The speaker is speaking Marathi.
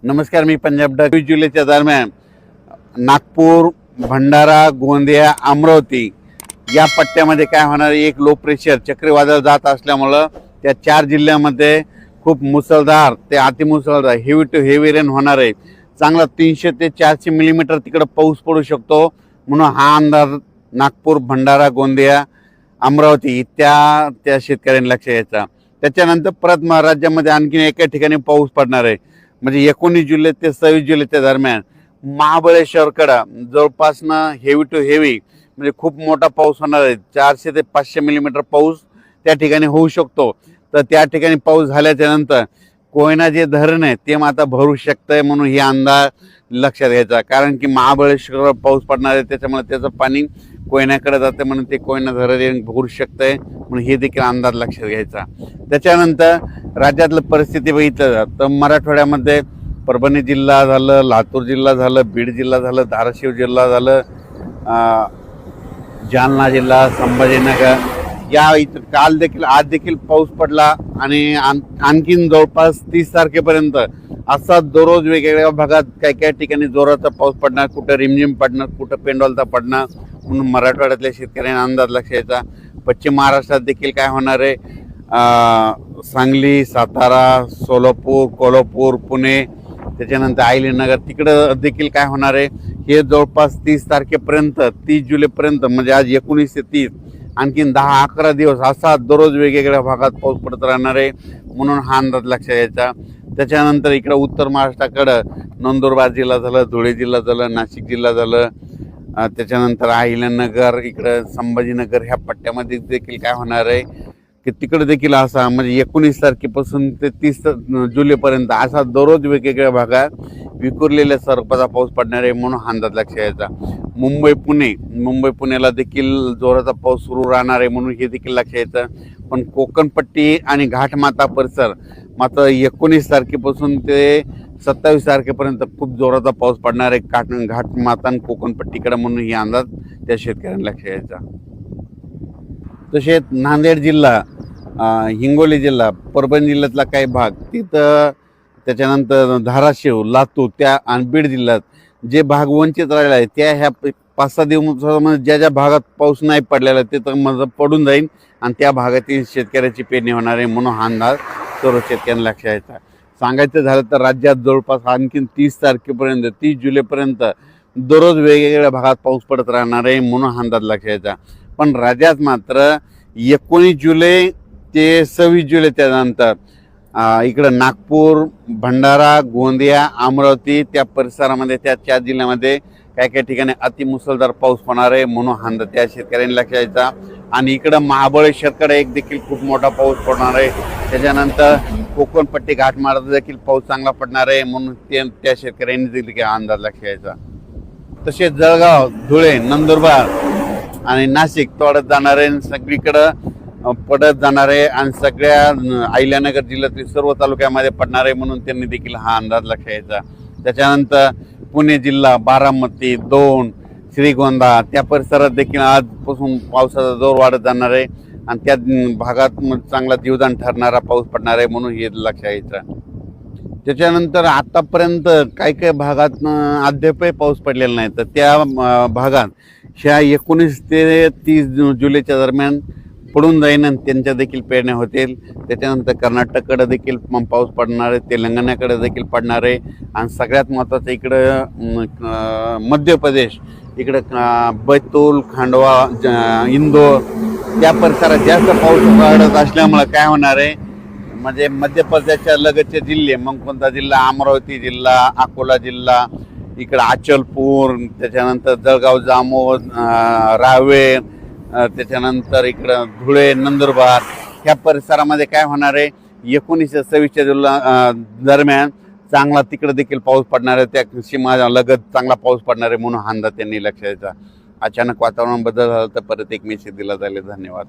नमस्कार, मी पंजाब डक. 20 जुलैच्या दरम्यान नागपूर, भंडारा, गोंदिया, अमरावती या पट्ट्यामध्ये काय होणार आहे, एक लो प्रेशर चक्रीवादळ जात असल्यामुळं त्या 4 जिल्ह्यामध्ये खूप मुसळधार ते अतिमुसळधार हेवी टू हेवी रेन होणार आहे. चांगला 300 ते 400 मिलीमीटर तिकडे पाऊस पडू शकतो. म्हणून हा अंदाज नागपूर, भंडारा, गोंदिया, अमरावती त्या शेतकऱ्यांनी लक्ष द्यायचा. त्याच्यानंतर परत राज्यामध्ये आणखी एका ठिकाणी पाऊस पडणार आहे. म्हणजे 19 जुलै ते 26 जुलैच्या दरम्यान महाबळेश्वरकडं जवळपासनं हेवी टू हेवी म्हणजे खूप मोठा पाऊस होणार आहे. 400 ते 500 मिलीमीटर पाऊस त्या ठिकाणी होऊ शकतो. तर त्या ठिकाणी पाऊस झाल्याच्या नंतर कोयना जे धरण आहे ते आता भरू शकतंय. म्हणून ही अंदाज लक्षात घ्यायचा, कारण की महाबळेश्वरवर पाऊस पडणार आहे, त्याच्यामुळे त्याचं पाणी कोयनाकडे जातं, म्हणून ते कोयना धरण भरू शकतंय. म्हणून हे देखील अंदाज लक्षात घ्यायचा. त्याच्यानंतर राज्यातलं परिस्थिती बघितलं तर मराठवाड्यामध्ये परभणी जिल्हा झालं, लातूर जिल्हा झालं, बीड जिल्हा झालं, धाराशिव जिल्हा झालं, जालना जिल्हा, संभाजीनगर या इथं काल देखील आज देखील पाऊस पडला. आणि आणखीन जवळपास 30 तारखेपर्यंत असा दररोज वेगवेगळ्या भागात काही ठिकाणी जोराचा पाऊस पडणार, कुठं रिमझिम पडणार, कुठं पेंडॉलता पडणार. म्हणून मराठवाड्यातल्या शेतकऱ्यांना अंदाज लक्षात यायचा. पश्चिम महाराष्ट्रात देखील काय होणार आहे, सांगली, सातारा, सोलापूर, कोल्हापूर, पुणे, त्याच्यानंतर अहिल्यानगर तिकडं देखील काय होणार आहे, हे जवळपास 30 तारखेपर्यंत 30 जुलैपर्यंत म्हणजे आज 19 ते 30 आणखीन 10-11 दिवस असा दररोज वेगवेगळ्या भागात पाऊस पडत राहणार आहे. म्हणून हा अंदाज लक्षात यायचा. त्याच्यानंतर इकडं उत्तर महाराष्ट्राकडं नंदुरबार जिल्हा झालं, धुळे जिल्हा झालं, नाशिक जिल्हा झालं, त्याच्यानंतर अहिल्यानगर, इकडं संभाजीनगर ह्या पट्ट्यामध्ये देखील काय होणार आहे की तिकडे देखील असा म्हणजे 19 तारखेपासून ते 30 जुलैपर्यंत असा दररोज वेगवेगळ्या भागात विखुरलेल्या स्वरूपाचा पाऊस पडणार आहे. म्हणून हा अंदाज लक्षात यायचा. मुंबई पुण्याला देखील जोराचा पाऊस सुरू राहणार आहे. म्हणून हे देखील लक्षात यायचं. पण कोकणपट्टी आणि घाटमाता परिसर मात्र 19 तारखेपासून ते 27 तारखेपर्यंत खूप जोराचा पाऊस पडणार आहे घाटमाता आणि कोकणपट्टीकडे. म्हणून ही अंदाज त्या शेतकऱ्यांना लक्षात यायचा. तसेच नांदेड जिल्हा, हिंगोली जिल्हा, परभणी जिल्ह्यातला काही भाग तिथं, त्याच्यानंतर धाराशिव, लातूर त्या आणि बीड जिल्ह्यात जे भाग वंचित राहिला आहे त्या ह्या 5-6 दिवसामध्ये ज्या भागात पाऊस नाही पडलेला तिथं मग पडून जाईल आणि त्या भागातील शेतकऱ्याची पेरणी होणार आहे. म्हणून हा अंदाज सर्व शेतकऱ्यांना लक्षात यायचा. सांगायचं झालं तर राज्यात जवळपास आणखीन 30 तारखेपर्यंत 30 जुलैपर्यंत दररोज वेगवेगळ्या भागात पाऊस पडत राहणार आहे. म्हणून हा अंदाज लक्षात यायचा. पण राज्यात मात्र 19 जुलै ते 26 जुलै त्यानंतर इकडं नागपूर, भंडारा, गोंदिया, अमरावती त्या परिसरामध्ये त्या 4 जिल्ह्यामध्ये काही ठिकाणी अतिमुसळधार पाऊस होणार आहे. म्हणून हा अंदाज त्या शेतकऱ्यांनी लक्षात यायचा. आणि इकडं महाबळेश्वरकडे एक देखील खूप मोठा पाऊस पडणार आहे. त्याच्यानंतर कोकणपट्टी घाटमार्गात देखील पाऊस चांगला पडणार आहे. म्हणून त्या शेतकऱ्यांनी देखील अंदाज लक्षात यायचा. तसेच जळगाव, धुळे, नंदुरबार आणि नाशिक तोडत जाणार आहे, सगळीकडं पडत जाणार आहे आणि सगळ्या अहिल्यानगर जिल्ह्यातील सर्व तालुक्यामध्ये पडणार आहे. म्हणून त्यांनी देखील हा अंदाज लक्षात यायचा. त्याच्यानंतर पुणे जिल्हा, बारामती, दौंड, श्रीगोंदा त्या परिसरात देखील आजपासून पावसाचा जोर वाढत जाणार आहे आणि त्या भागात चांगला जीवदान ठरणारा पाऊस पडणार आहे. म्हणून हे लक्षात यायचं. त्याच्यानंतर आतापर्यंत काही भागात अद्यापही पाऊस पडलेला नाही. तर त्या भागात ह्या 19 ते 30 जुलैच्या दरम्यान पडून जाईन आणि त्यांच्या देखील पेरण्या होतील. त्याच्यानंतर कर्नाटककडे देखील पाऊस पडणार आहे, तेलंगणाकडे देखील पडणार आहे आणि सगळ्यात महत्त्वाचं इकडं मध्य प्रदेश, इकडं बैतूल, खांडवा, इंदोर त्या परिसरात जास्त पाऊस पडत असल्यामुळं काय होणार आहे म्हणजे मध्य प्रदेशच्या लगतचे जिल्हे मग कोणता जिल्हा, अमरावती जिल्हा, अकोला जिल्हा, इकडं अचलपूर, त्याच्यानंतर जळगाव, जामोद, रावेर, त्याच्यानंतर इकडं धुळे, नंदुरबार ह्या परिसरामध्ये काय होणार आहे 19 ते 26 दरम्यान चांगला तिकडे देखील पाऊस पडणार आहे. त्या सीमा लगत चांगला पाऊस पडणार आहे. म्हणून हा अंदाज त्यांनी लक्षात द्यायचा. अचानक वातावरण बदल झाला तर परत एक मेसेज दिला जाईल. धन्यवाद.